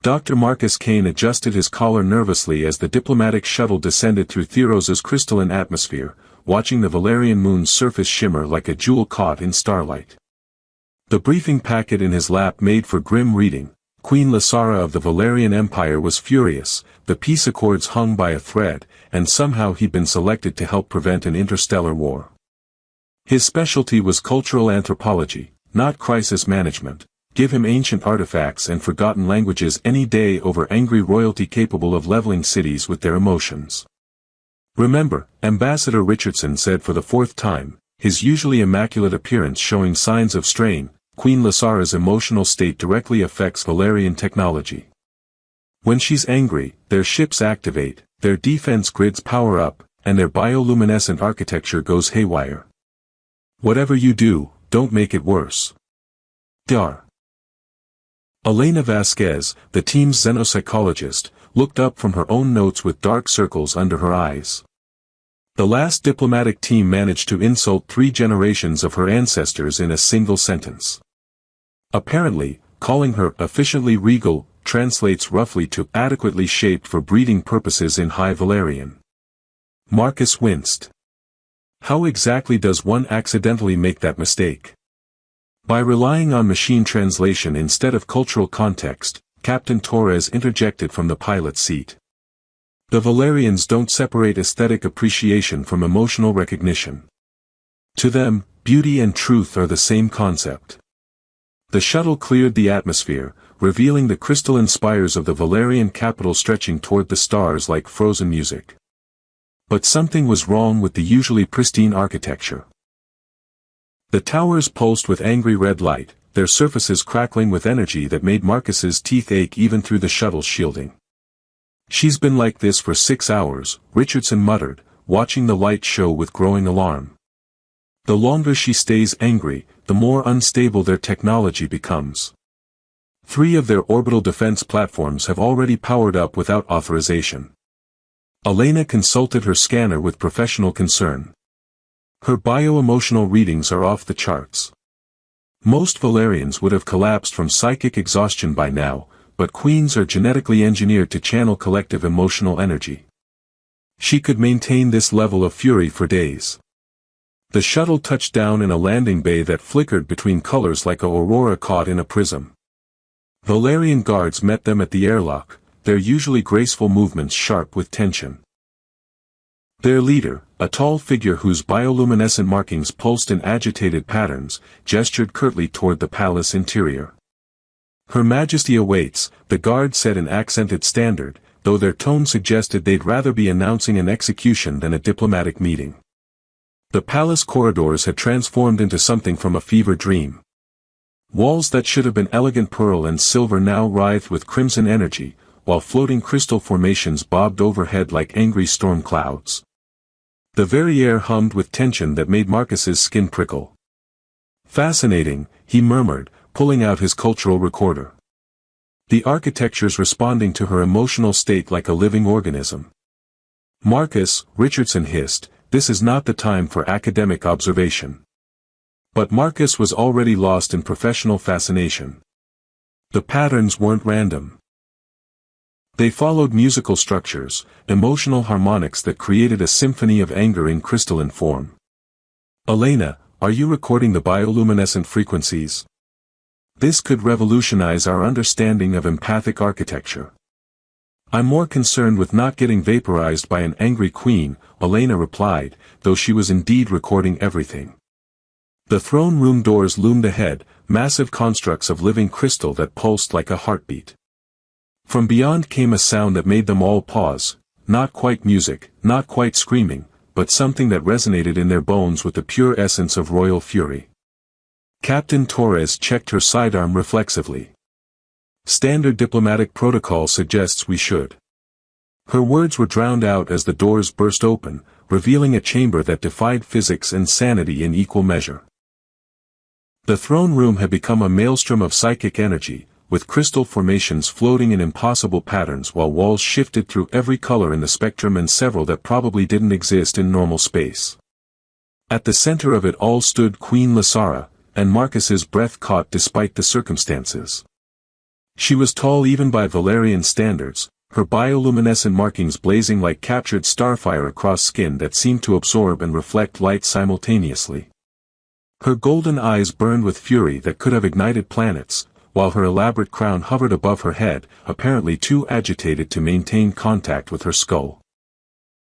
Dr. Marcus Kane adjusted his collar nervously as the diplomatic shuttle descended through Theros' crystalline atmosphere, watching the Valerian moon's surface shimmer like a jewel caught in starlight. The briefing packet in his lap made for grim reading. Queen Lysara of the Valerian Empire was furious, the peace accords hung by a thread, and somehow he'd been selected to help prevent an interstellar war. His specialty was cultural anthropology, not crisis management. Give him ancient artifacts and forgotten languages any day over angry royalty capable of leveling cities with their emotions. Remember, Ambassador Richardson said for the 4th time, his usually immaculate appearance showing signs of strain, Queen Lysara's emotional state directly affects Valerian technology. When she's angry, their ships activate, their defense grids power up, and their bioluminescent architecture goes haywire. Whatever you do, don't make it worse. Dar. Elena Vasquez, the team's xenopsychologist, looked up from her own notes with dark circles under her eyes. The last diplomatic team managed to insult 3 generations of her ancestors in a single sentence. Apparently, calling her efficiently regal translates roughly to adequately shaped for breeding purposes in High Valerian. Marcus winced. How exactly does one accidentally make that mistake? By relying on machine translation instead of cultural context, Captain Torres interjected from the pilot's seat. The Valerians don't separate aesthetic appreciation from emotional recognition. To them, beauty and truth are the same concept. The shuttle cleared the atmosphere, revealing the crystalline spires of the Valerian capital stretching toward the stars like frozen music. But something was wrong with the usually pristine architecture. The towers pulsed with angry red light, their surfaces crackling with energy that made Marcus's teeth ache even through the shuttle's shielding. "She's been like this for 6 hours," Richardson muttered, watching the light show with growing alarm. "The longer she stays angry, the more unstable their technology becomes. 3 of their orbital defense platforms have already powered up without authorization." Elena consulted her scanner with professional concern. Her bio-emotional readings are off the charts. Most Valerians would have collapsed from psychic exhaustion by now, but queens are genetically engineered to channel collective emotional energy. She could maintain this level of fury for days. The shuttle touched down in a landing bay that flickered between colors like a aurora caught in a prism. Valerian guards met them at the airlock, their usually graceful movements sharp with tension. Their leader, a tall figure whose bioluminescent markings pulsed in agitated patterns, gestured curtly toward the palace interior. "Her Majesty awaits," the guard said in accented standard, though their tone suggested they'd rather be announcing an execution than a diplomatic meeting. The palace corridors had transformed into something from a fever dream. Walls that should have been elegant pearl and silver now writhed with crimson energy, while floating crystal formations bobbed overhead like angry storm clouds. The very air hummed with tension that made Marcus's skin prickle. "Fascinating," he murmured, pulling out his cultural recorder. "The architecture's responding to her emotional state like a living organism." "Marcus," Richardson hissed, "this is not the time for academic observation." But Marcus was already lost in professional fascination. The patterns weren't random. They followed musical structures, emotional harmonics that created a symphony of anger in crystalline form. "Elena, are you recording the bioluminescent frequencies? This could revolutionize our understanding of empathic architecture." "I'm more concerned with not getting vaporized by an angry queen," Elena replied, though she was indeed recording everything. The throne room doors loomed ahead, massive constructs of living crystal that pulsed like a heartbeat. From beyond came a sound that made them all pause, not quite music, not quite screaming, but something that resonated in their bones with the pure essence of royal fury. Captain Torres checked her sidearm reflexively. "Standard diplomatic protocol suggests we should." Her words were drowned out as the doors burst open, revealing a chamber that defied physics and sanity in equal measure. The throne room had become a maelstrom of psychic energy, with crystal formations floating in impossible patterns while walls shifted through every color in the spectrum and several that probably didn't exist in normal space. At the center of it all stood Queen Lysara, and Marcus's breath caught despite the circumstances. She was tall even by Valerian standards, her bioluminescent markings blazing like captured starfire across skin that seemed to absorb and reflect light simultaneously. Her golden eyes burned with fury that could have ignited planets, while her elaborate crown hovered above her head, apparently too agitated to maintain contact with her skull.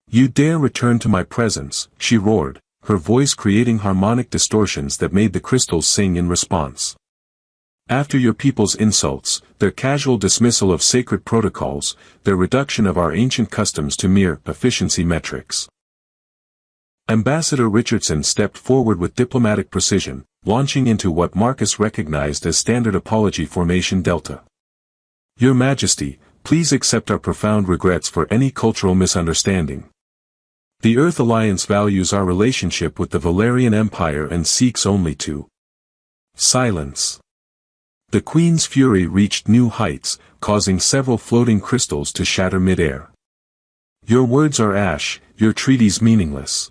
"You dare return to my presence," she roared, her voice creating harmonic distortions that made the crystals sing in response. "After your people's insults, their casual dismissal of sacred protocols, their reduction of our ancient customs to mere efficiency metrics." Ambassador Richardson stepped forward with diplomatic precision, launching into what Marcus recognized as standard apology formation Delta. "Your Majesty, please accept our profound regrets for any cultural misunderstanding. The Earth Alliance values our relationship with the Valerian Empire and seeks only to..." Silence. The Queen's fury reached new heights, causing several floating crystals to shatter mid-air. "Your words are ash, your treaties meaningless.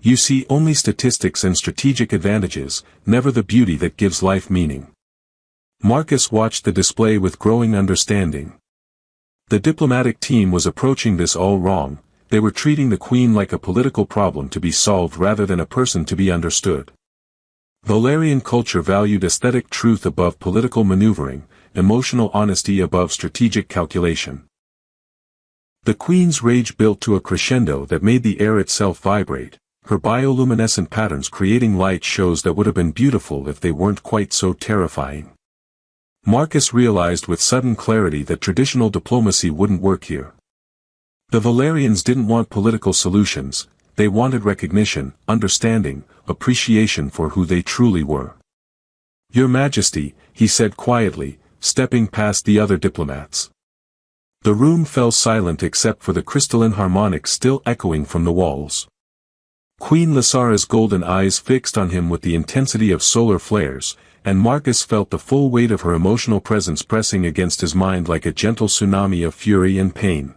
You see only statistics and strategic advantages, never the beauty that gives life meaning." Marcus watched the display with growing understanding. The diplomatic team was approaching this all wrong. They were treating the Queen like a political problem to be solved rather than a person to be understood. Valerian culture valued aesthetic truth above political maneuvering, emotional honesty above strategic calculation. The Queen's rage built to a crescendo that made the air itself vibrate, her bioluminescent patterns creating light shows that would have been beautiful if they weren't quite so terrifying. Marcus realized with sudden clarity that traditional diplomacy wouldn't work here. The Valerians didn't want political solutions, they wanted recognition, understanding, appreciation for who they truly were. "Your Majesty," he said quietly, stepping past the other diplomats. The room fell silent except for the crystalline harmonics still echoing from the walls. Queen Lysara's golden eyes fixed on him with the intensity of solar flares, and Marcus felt the full weight of her emotional presence pressing against his mind like a gentle tsunami of fury and pain.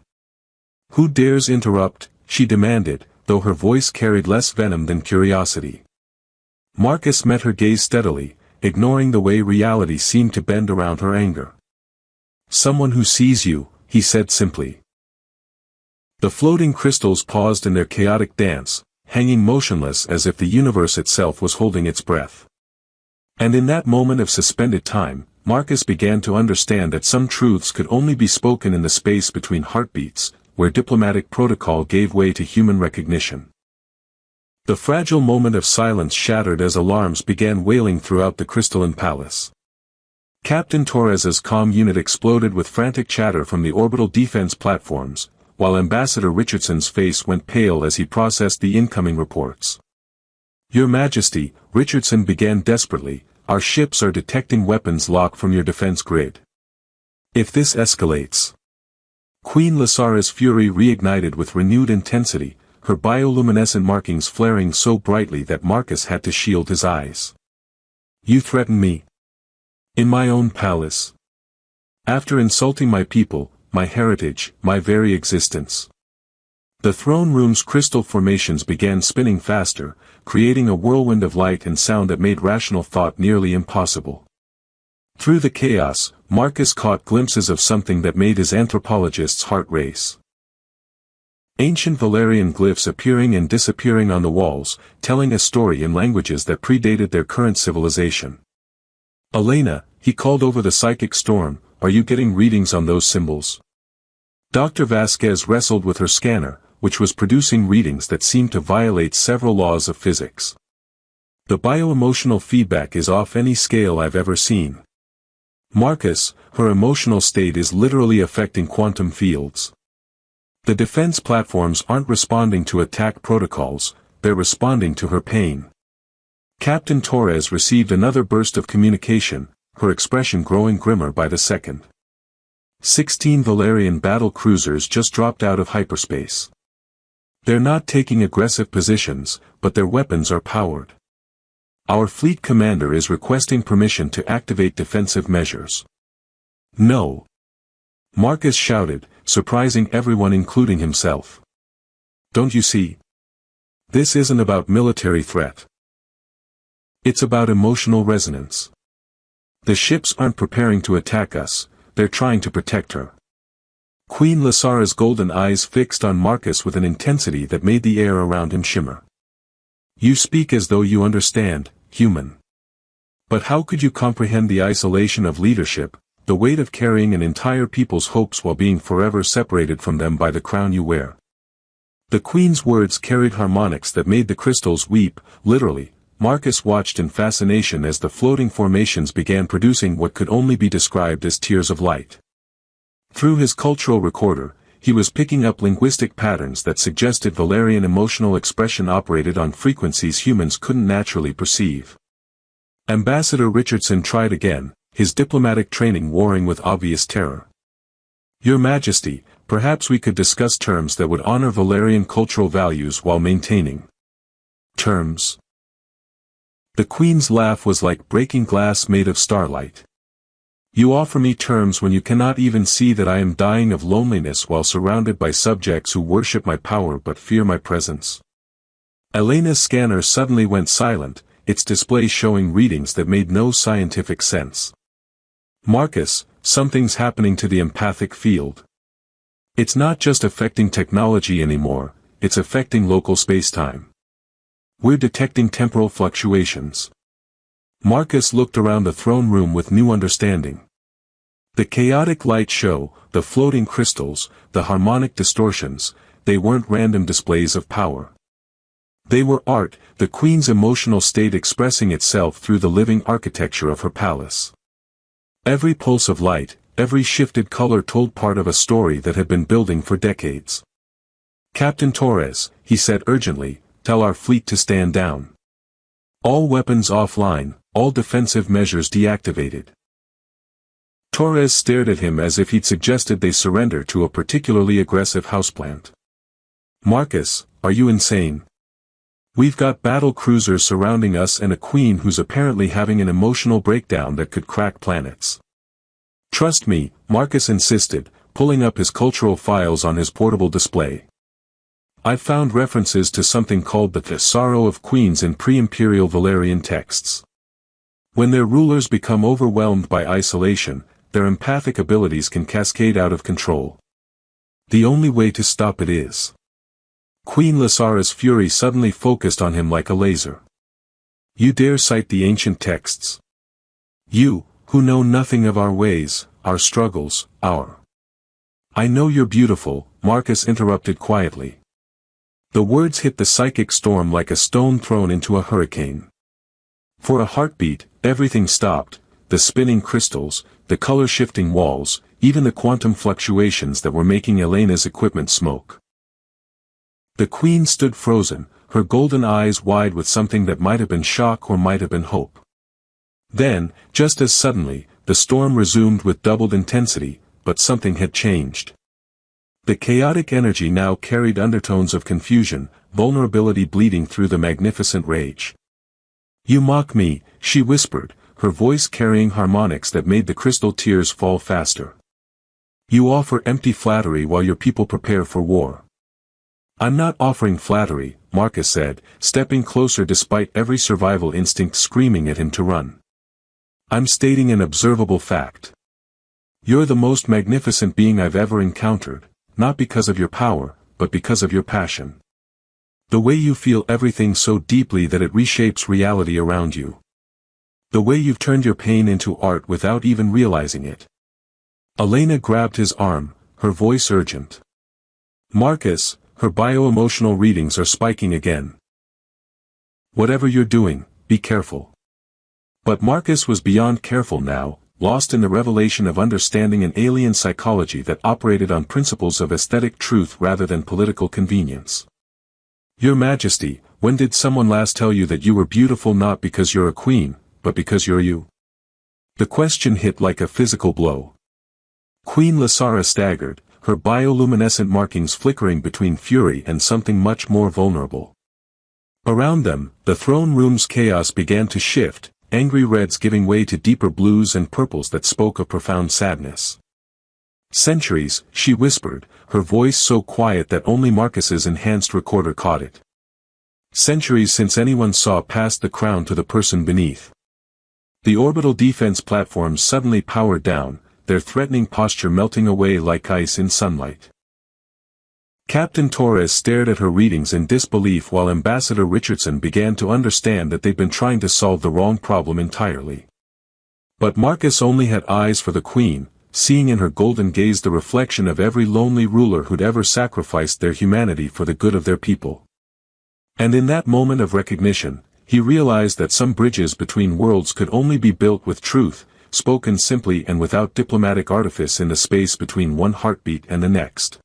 "Who dares interrupt?" she demanded, though her voice carried less venom than curiosity. Marcus met her gaze steadily, ignoring the way reality seemed to bend around her anger. "Someone who sees you," he said simply. The floating crystals paused in their chaotic dance, hanging motionless as if the universe itself was holding its breath. And in that moment of suspended time, Marcus began to understand that some truths could only be spoken in the space between heartbeats, where diplomatic protocol gave way to human recognition. The fragile moment of silence shattered as alarms began wailing throughout the crystalline palace. Captain Torres's comm unit exploded with frantic chatter from the orbital defense platforms, while Ambassador Richardson's face went pale as he processed the incoming reports. "Your Majesty," Richardson began desperately, "our ships are detecting weapons locked from your defense grid. If this escalates..." Queen Lysara's fury reignited with renewed intensity, her bioluminescent markings flaring so brightly that Marcus had to shield his eyes. "You threaten me? In my own palace? After insulting my people, my heritage, my very existence?" The throne room's crystal formations began spinning faster, creating a whirlwind of light and sound that made rational thought nearly impossible. Through the chaos, Marcus caught glimpses of something that made his anthropologist's heart race. Ancient Valerian glyphs appearing and disappearing on the walls, telling a story in languages that predated their current civilization. "Elena," he called over the psychic storm, "are you getting readings on those symbols?" Dr. Vasquez wrestled with her scanner, which was producing readings that seemed to violate several laws of physics. "The bioemotional feedback is off any scale I've ever seen. Marcus, her emotional state is literally affecting quantum fields. The defense platforms aren't responding to attack protocols, they're responding to her pain." Captain Torres received another burst of communication, her expression growing grimmer by the second. 16 Valerian battle cruisers just dropped out of hyperspace. They're not taking aggressive positions, but their weapons are powered. Our fleet commander is requesting permission to activate defensive measures. "No!" Marcus shouted, surprising everyone including himself. "Don't you see? This isn't about military threat. It's about emotional resonance. The ships aren't preparing to attack us, they're trying to protect her. Queen Lysara's golden eyes fixed on Marcus with an intensity that made the air around him shimmer. You speak as though you understand, human. But how could you comprehend the isolation of leadership, the weight of carrying an entire people's hopes while being forever separated from them by the crown you wear? The queen's words carried harmonics that made the crystals weep, literally. Marcus watched in fascination as the floating formations began producing what could only be described as tears of light. Through his cultural recorder, he was picking up linguistic patterns that suggested Valerian emotional expression operated on frequencies humans couldn't naturally perceive. Ambassador Richardson tried again, his diplomatic training warring with obvious terror. Your Majesty, perhaps we could discuss terms that would honor Valerian cultural values while maintaining. Terms? The Queen's laugh was like breaking glass made of starlight. You offer me terms when you cannot even see that I am dying of loneliness while surrounded by subjects who worship my power but fear my presence. Elena's scanner suddenly went silent, its display showing readings that made no scientific sense. Marcus, something's happening to the empathic field. It's not just affecting technology anymore, it's affecting local spacetime. We're detecting temporal fluctuations. Marcus looked around the throne room with new understanding. The chaotic light show, the floating crystals, the harmonic distortions, they weren't random displays of power. They were art, the queen's emotional state expressing itself through the living architecture of her palace. Every pulse of light, every shifted color told part of a story that had been building for decades. Captain Torres, he said urgently, tell our fleet to stand down. All weapons offline, all defensive measures deactivated. Torres stared at him as if he'd suggested they surrender to a particularly aggressive houseplant. Marcus, are you insane? We've got battle cruisers surrounding us and a queen who's apparently having an emotional breakdown that could crack planets. Trust me, Marcus insisted, pulling up his cultural files on his portable display. I've found references to something called the sorrow of queens in pre-imperial Valerian texts. When their rulers become overwhelmed by isolation, their empathic abilities can cascade out of control. The only way to stop it is. Queen Lysara's fury suddenly focused on him like a laser. You dare cite the ancient texts? You, who know nothing of our ways, our struggles, our... I know you're beautiful, Marcus interrupted quietly. The words hit the psychic storm like a stone thrown into a hurricane. For a heartbeat, everything stopped, the spinning crystals, the color-shifting walls, even the quantum fluctuations that were making Elena's equipment smoke. The queen stood frozen, her golden eyes wide with something that might have been shock or might have been hope. Then, just as suddenly, the storm resumed with doubled intensity, but something had changed. The chaotic energy now carried undertones of confusion, vulnerability bleeding through the magnificent rage. You mock me, she whispered, her voice carrying harmonics that made the crystal tears fall faster. You offer empty flattery while your people prepare for war. I'm not offering flattery, Marcus said, stepping closer despite every survival instinct screaming at him to run. I'm stating an observable fact. You're the most magnificent being I've ever encountered, not because of your power, but because of your passion. The way you feel everything so deeply that it reshapes reality around you. The way you've turned your pain into art without even realizing it. Elena grabbed his arm, her voice urgent. Marcus, her bio-emotional readings are spiking again. Whatever you're doing, be careful. But Marcus was beyond careful now, lost in the revelation of understanding an alien psychology that operated on principles of aesthetic truth rather than political convenience. Your Majesty, when did someone last tell you that you were beautiful not because you're a queen, but because you're you? The question hit like a physical blow. Queen Lysara staggered, her bioluminescent markings flickering between fury and something much more vulnerable. Around them, the throne room's chaos began to shift, angry reds giving way to deeper blues and purples that spoke of profound sadness. Centuries, she whispered, her voice so quiet that only Marcus's enhanced recorder caught it. Centuries since anyone saw past the crown to the person beneath. The orbital defense platforms suddenly powered down, their threatening posture melting away like ice in sunlight. Captain Torres stared at her readings in disbelief while Ambassador Richardson began to understand that they'd been trying to solve the wrong problem entirely. But Marcus only had eyes for the Queen, seeing in her golden gaze the reflection of every lonely ruler who'd ever sacrificed their humanity for the good of their people. And in that moment of recognition, he realized that some bridges between worlds could only be built with truth, spoken simply and without diplomatic artifice in the space between one heartbeat and the next.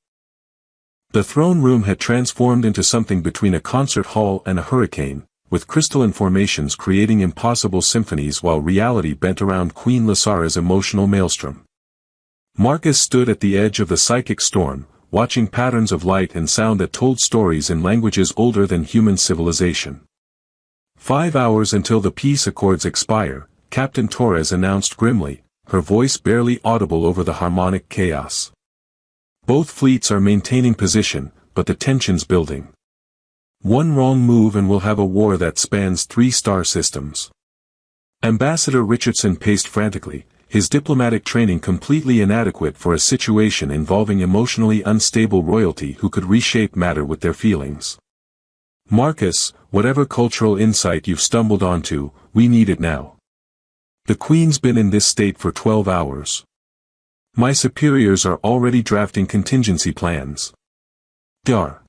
The throne room had transformed into something between a concert hall and a hurricane, with crystalline formations creating impossible symphonies while reality bent around Queen Lysara's emotional maelstrom. Marcus stood at the edge of the psychic storm, watching patterns of light and sound that told stories in languages older than human civilization. 5 hours until the peace accords expire, Captain Torres announced grimly, her voice barely audible over the harmonic chaos. Both fleets are maintaining position, but the tension's building. One wrong move and we'll have a war that spans 3 star systems. Ambassador Richardson paced frantically, his diplomatic training completely inadequate for a situation involving emotionally unstable royalty who could reshape matter with their feelings. Marcus, whatever cultural insight you've stumbled onto, we need it now. The Queen's been in this state for 12 hours. My superiors are already drafting contingency plans. Dar.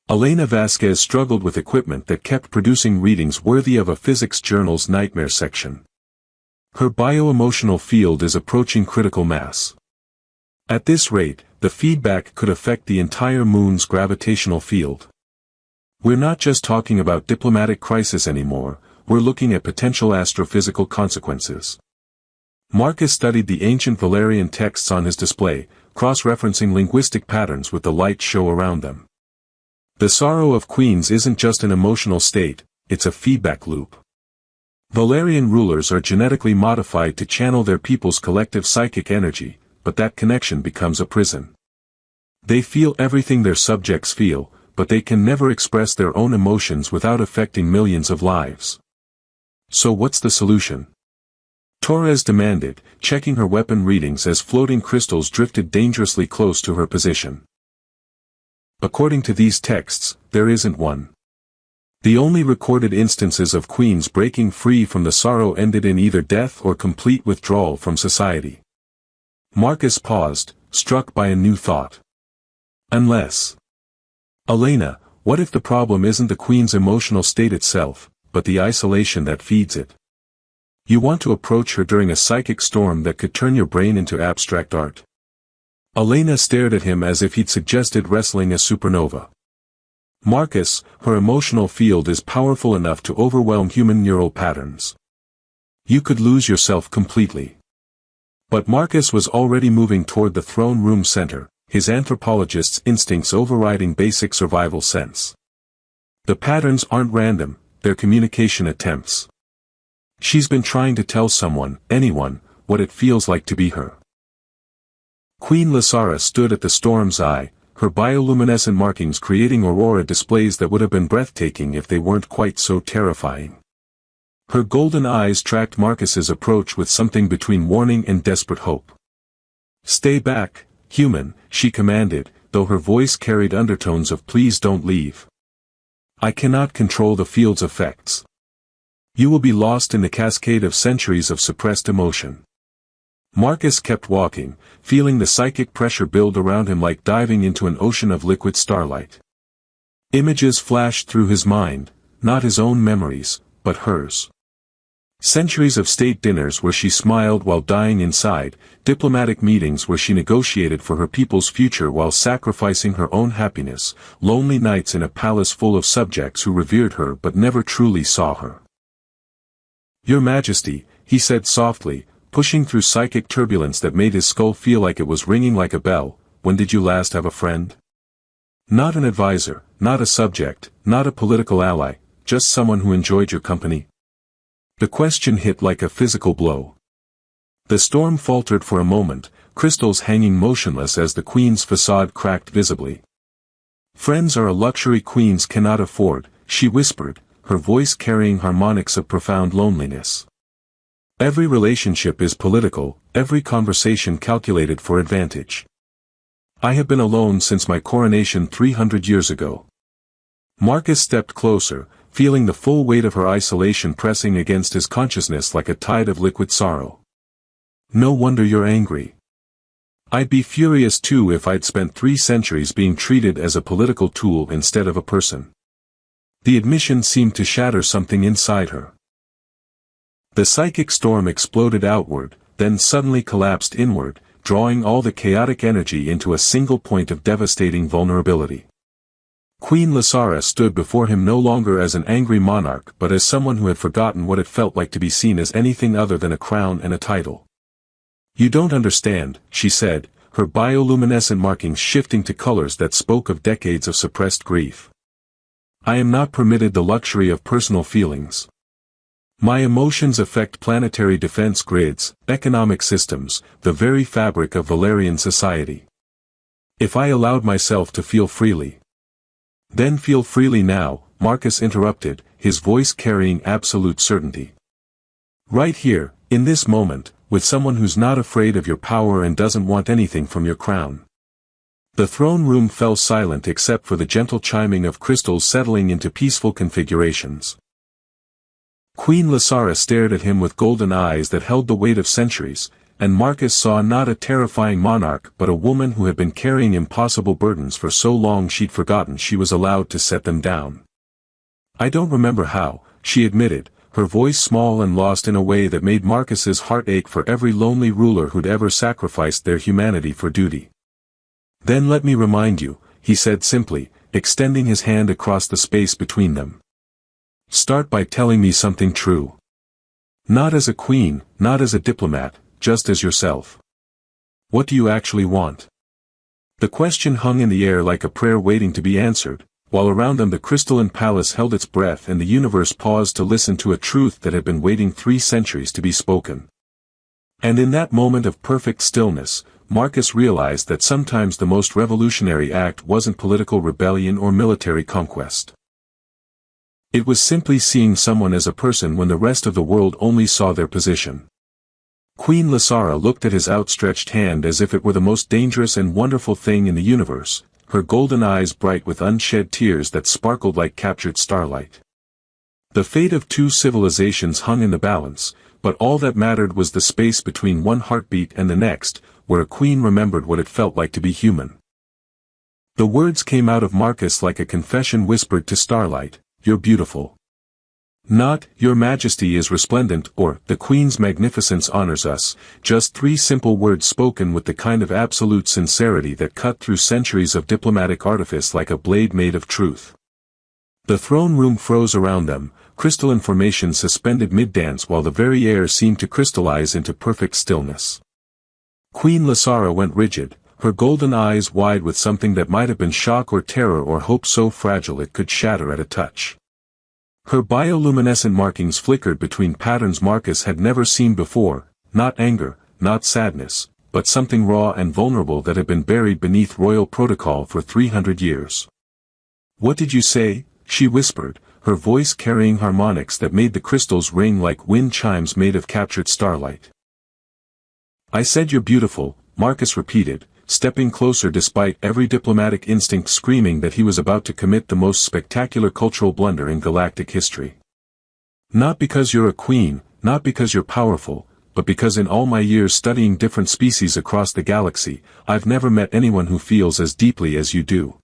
Elena Vasquez struggled with equipment that kept producing readings worthy of a physics journal's nightmare section. Her bio-emotional field is approaching critical mass. At this rate, the feedback could affect the entire moon's gravitational field. We're not just talking about diplomatic crisis anymore, we're looking at potential astrophysical consequences. Marcus studied the ancient Valerian texts on his display, cross-referencing linguistic patterns with the light show around them. The sorrow of queens isn't just an emotional state, it's a feedback loop. Valerian rulers are genetically modified to channel their people's collective psychic energy, but that connection becomes a prison. They feel everything their subjects feel, but they can never express their own emotions without affecting millions of lives. So what's the solution? Torres demanded, checking her weapon readings as floating crystals drifted dangerously close to her position. According to these texts, there isn't one. The only recorded instances of queens breaking free from the sorrow ended in either death or complete withdrawal from society. Marcus paused, struck by a new thought. Unless. Elena, what if the problem isn't the queen's emotional state itself, but the isolation that feeds it? You want to approach her during a psychic storm that could turn your brain into abstract art. Elena stared at him as if he'd suggested wrestling a supernova. Marcus, her emotional field is powerful enough to overwhelm human neural patterns. You could lose yourself completely. But Marcus was already moving toward the throne room center, his anthropologist's instincts overriding basic survival sense. The patterns aren't random, they're communication attempts. She's been trying to tell someone, anyone, what it feels like to be her. Queen Lysara stood at the storm's eye, her bioluminescent markings creating aurora displays that would have been breathtaking if they weren't quite so terrifying. Her golden eyes tracked Marcus's approach with something between warning and desperate hope. Stay back, human, she commanded, though her voice carried undertones of please don't leave. I cannot control the field's effects. You will be lost in the cascade of centuries of suppressed emotion. Marcus kept walking, feeling the psychic pressure build around him like diving into an ocean of liquid starlight. Images flashed through his mind, not his own memories, but hers. Centuries of state dinners where she smiled while dying inside, diplomatic meetings where she negotiated for her people's future while sacrificing her own happiness, lonely nights in a palace full of subjects who revered her but never truly saw her. Your Majesty, he said softly, pushing through psychic turbulence that made his skull feel like it was ringing like a bell, when did you last have a friend? Not an advisor, not a subject, not a political ally, just someone who enjoyed your company? The question hit like a physical blow. The storm faltered for a moment, crystals hanging motionless as the queen's facade cracked visibly. Friends are a luxury queens cannot afford, she whispered, her voice carrying harmonics of profound loneliness. Every relationship is political, every conversation calculated for advantage. I have been alone since my coronation 300 years ago. Marcus stepped closer, feeling the full weight of her isolation pressing against his consciousness like a tide of liquid sorrow. No wonder you're angry. I'd be furious too if I'd spent 3 centuries being treated as a political tool instead of a person. The admission seemed to shatter something inside her. The psychic storm exploded outward, then suddenly collapsed inward, drawing all the chaotic energy into a single point of devastating vulnerability. Queen Lysara stood before him no longer as an angry monarch but as someone who had forgotten what it felt like to be seen as anything other than a crown and a title. You don't understand, she said, her bioluminescent markings shifting to colors that spoke of decades of suppressed grief. I am not permitted the luxury of personal feelings. My emotions affect planetary defense grids, economic systems, the very fabric of Valerian society. If I allowed myself to feel freely. Then feel freely now, Marcus interrupted, his voice carrying absolute certainty. Right here, in this moment, with someone who's not afraid of your power and doesn't want anything from your crown. The throne room fell silent except for the gentle chiming of crystals settling into peaceful configurations. Queen Lysara stared at him with golden eyes that held the weight of centuries, and Marcus saw not a terrifying monarch but a woman who had been carrying impossible burdens for so long she'd forgotten she was allowed to set them down. I don't remember how, she admitted, her voice small and lost in a way that made Marcus's heart ache for every lonely ruler who'd ever sacrificed their humanity for duty. Then let me remind you, he said simply, extending his hand across the space between them. Start by telling me something true. Not as a queen, not as a diplomat, just as yourself. What do you actually want? The question hung in the air like a prayer waiting to be answered, while around them the crystalline palace held its breath and the universe paused to listen to a truth that had been waiting 3 centuries to be spoken. And in that moment of perfect stillness, Marcus realized that sometimes the most revolutionary act wasn't political rebellion or military conquest. It was simply seeing someone as a person when the rest of the world only saw their position. Queen Lysara looked at his outstretched hand as if it were the most dangerous and wonderful thing in the universe, her golden eyes bright with unshed tears that sparkled like captured starlight. The fate of 2 civilizations hung in the balance, but all that mattered was the space between one heartbeat and the next, where a queen remembered what it felt like to be human. The words came out of Marcus like a confession whispered to starlight, "You're beautiful." Not, "Your Majesty is resplendent," or, "The Queen's magnificence honors us," just 3 simple words spoken with the kind of absolute sincerity that cut through centuries of diplomatic artifice like a blade made of truth. The throne room froze around them, crystalline formations suspended mid-dance while the very air seemed to crystallize into perfect stillness. Queen Lysara went rigid, her golden eyes wide with something that might have been shock or terror or hope so fragile it could shatter at a touch. Her bioluminescent markings flickered between patterns Marcus had never seen before, not anger, not sadness, but something raw and vulnerable that had been buried beneath royal protocol for 300 years. "What did you say?" she whispered, her voice carrying harmonics that made the crystals ring like wind chimes made of captured starlight. "I said you're beautiful," Marcus repeated, stepping closer despite every diplomatic instinct screaming that he was about to commit the most spectacular cultural blunder in galactic history. "Not because you're a queen, not because you're powerful, but because in all my years studying different species across the galaxy, I've never met anyone who feels as deeply as you do.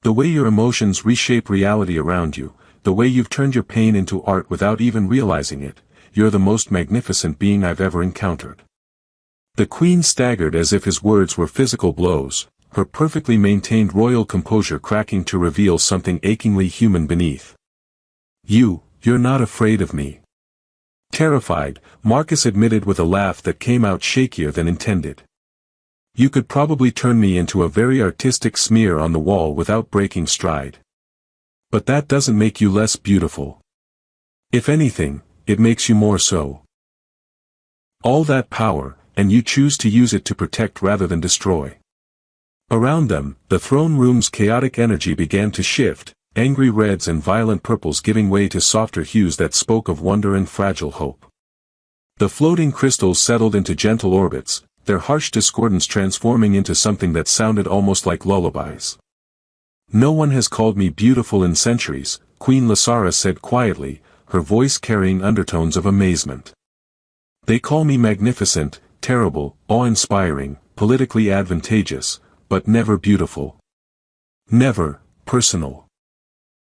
The way your emotions reshape reality around you, the way you've turned your pain into art without even realizing it, you're the most magnificent being I've ever encountered." The queen staggered as if his words were physical blows, her perfectly maintained royal composure cracking to reveal something achingly human beneath. You're not afraid of me." Terrified, Marcus admitted with a laugh that came out shakier than intended. "You could probably turn me into a very artistic smear on the wall without breaking stride. But that doesn't make you less beautiful. If anything, it makes you more so. All that power, and you choose to use it to protect rather than destroy." Around them, the throne room's chaotic energy began to shift, angry reds and violent purples giving way to softer hues that spoke of wonder and fragile hope. The floating crystals settled into gentle orbits, their harsh discordance transforming into something that sounded almost like lullabies. "No one has called me beautiful in centuries," Queen Lasara said quietly, her voice carrying undertones of amazement. "They call me magnificent, terrible, awe-inspiring, politically advantageous, but never beautiful. Never personal."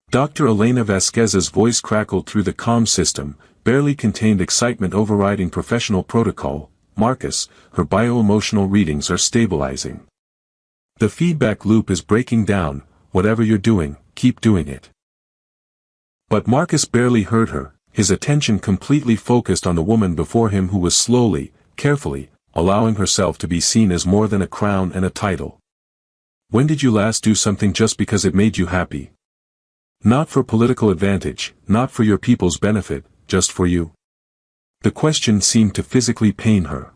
Dr. Elena Vasquez's voice crackled through the comm system, barely contained excitement overriding professional protocol. "Marcus, her bio-emotional readings are stabilizing. The feedback loop is breaking down. Whatever you're doing, keep doing it." But Marcus barely heard her, his attention completely focused on the woman before him who was slowly, carefully, allowing herself to be seen as more than a crown and a title. "When did you last do something just because it made you happy? Not for political advantage, not for your people's benefit, just for you?" The question seemed to physically pain her.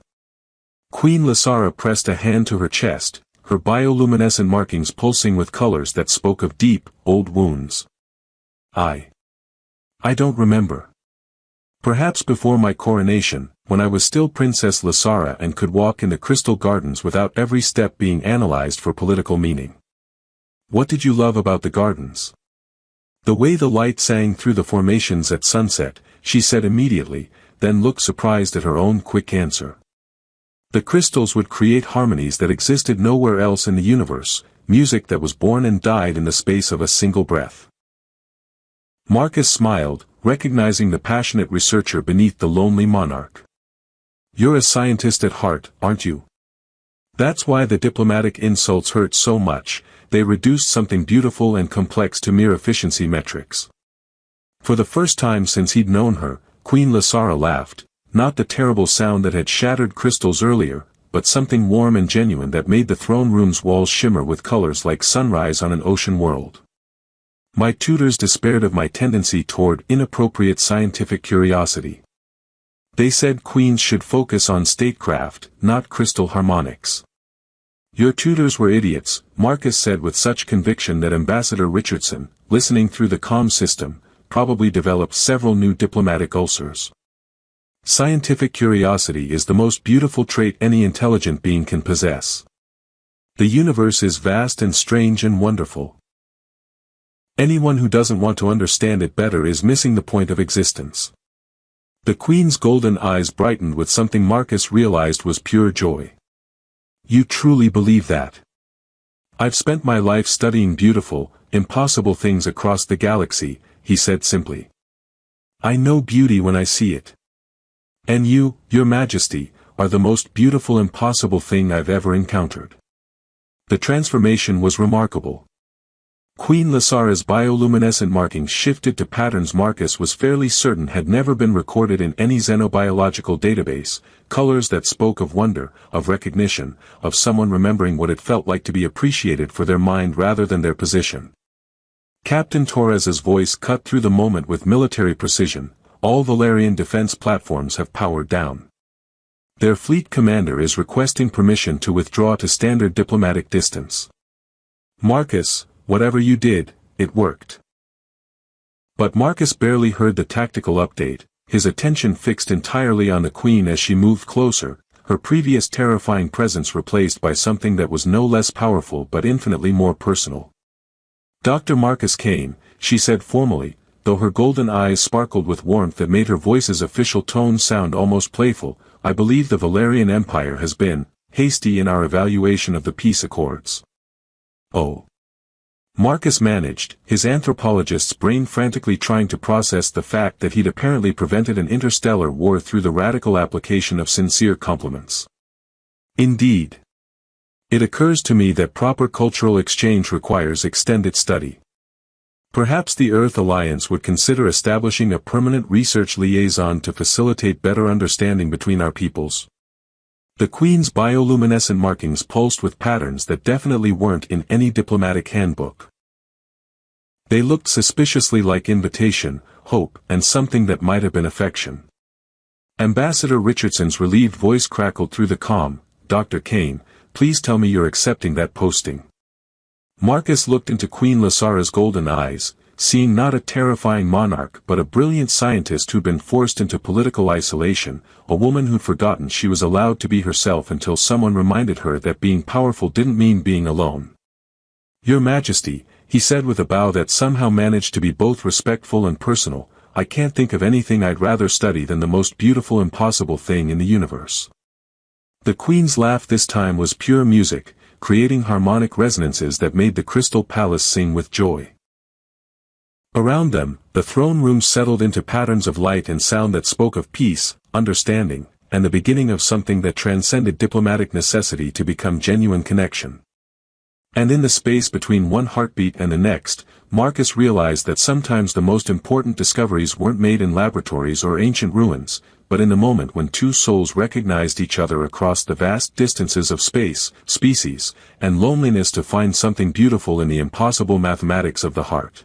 Queen Lasara pressed a hand to her chest, her bioluminescent markings pulsing with colors that spoke of deep, old wounds. I don't remember. Perhaps before my coronation, when I was still Princess Lasara and could walk in the crystal gardens without every step being analyzed for political meaning." "What did you love about the gardens?" "The way the light sang through the formations at sunset," she said immediately, then looked surprised at her own quick answer. "The crystals would create harmonies that existed nowhere else in the universe, music that was born and died in the space of a single breath." Marcus smiled, recognizing the passionate researcher beneath the lonely monarch. "You're a scientist at heart, aren't you? That's why the diplomatic insults hurt so much. They reduced something beautiful and complex to mere efficiency metrics." For the first time since he'd known her, Queen Lasara laughed, not the terrible sound that had shattered crystals earlier, but something warm and genuine that made the throne room's walls shimmer with colors like sunrise on an ocean world. "My tutors despaired of my tendency toward inappropriate scientific curiosity. They said queens should focus on statecraft, not crystal harmonics." "Your tutors were idiots," Marcus said with such conviction that Ambassador Richardson, listening through the comm system, probably developed several new diplomatic ulcers. "Scientific curiosity is the most beautiful trait any intelligent being can possess. The universe is vast and strange and wonderful. Anyone who doesn't want to understand it better is missing the point of existence." The Queen's golden eyes brightened with something Marcus realized was pure joy. "You truly believe that?" "I've spent my life studying beautiful, impossible things across the galaxy," he said simply. "I know beauty when I see it. And you, Your Majesty, are the most beautiful impossible thing I've ever encountered." The transformation was remarkable. Queen Lasara's bioluminescent markings shifted to patterns Marcus was fairly certain had never been recorded in any xenobiological database, colors that spoke of wonder, of recognition, of someone remembering what it felt like to be appreciated for their mind rather than their position. Captain Torres's voice cut through the moment with military precision. "All Valerian defense platforms have powered down. Their fleet commander is requesting permission to withdraw to standard diplomatic distance. Marcus, whatever you did, it worked." But Marcus barely heard the tactical update, his attention fixed entirely on the Queen as she moved closer, her previous terrifying presence replaced by something that was no less powerful but infinitely more personal. "Dr. Marcus came," she said formally, though her golden eyes sparkled with warmth that made her voice's official tone sound almost playful. "I believe the Valerian Empire has been hasty in our evaluation of the peace accords." "Oh." Marcus managed, his anthropologist's brain frantically trying to process the fact that he'd apparently prevented an interstellar war through the radical application of sincere compliments. "Indeed. It occurs to me that proper cultural exchange requires extended study. Perhaps the Earth Alliance would consider establishing a permanent research liaison to facilitate better understanding between our peoples." The Queen's bioluminescent markings pulsed with patterns that definitely weren't in any diplomatic handbook. They looked suspiciously like invitation, hope, and something that might have been affection. Ambassador Richardson's relieved voice crackled through the comm. "Dr. Kane, please tell me you're accepting that posting." Marcus looked into Queen Lasara's golden eyes, seeing not a terrifying monarch but a brilliant scientist who'd been forced into political isolation, a woman who'd forgotten she was allowed to be herself until someone reminded her that being powerful didn't mean being alone. "Your Majesty," he said with a bow that somehow managed to be both respectful and personal, "I can't think of anything I'd rather study than the most beautiful impossible thing in the universe." The Queen's laugh this time was pure music, creating harmonic resonances that made the Crystal Palace sing with joy. Around them, the throne room settled into patterns of light and sound that spoke of peace, understanding, and the beginning of something that transcended diplomatic necessity to become genuine connection. And in the space between one heartbeat and the next, Marcus realized that sometimes the most important discoveries weren't made in laboratories or ancient ruins, but in the moment when two souls recognized each other across the vast distances of space, species, and loneliness to find something beautiful in the impossible mathematics of the heart.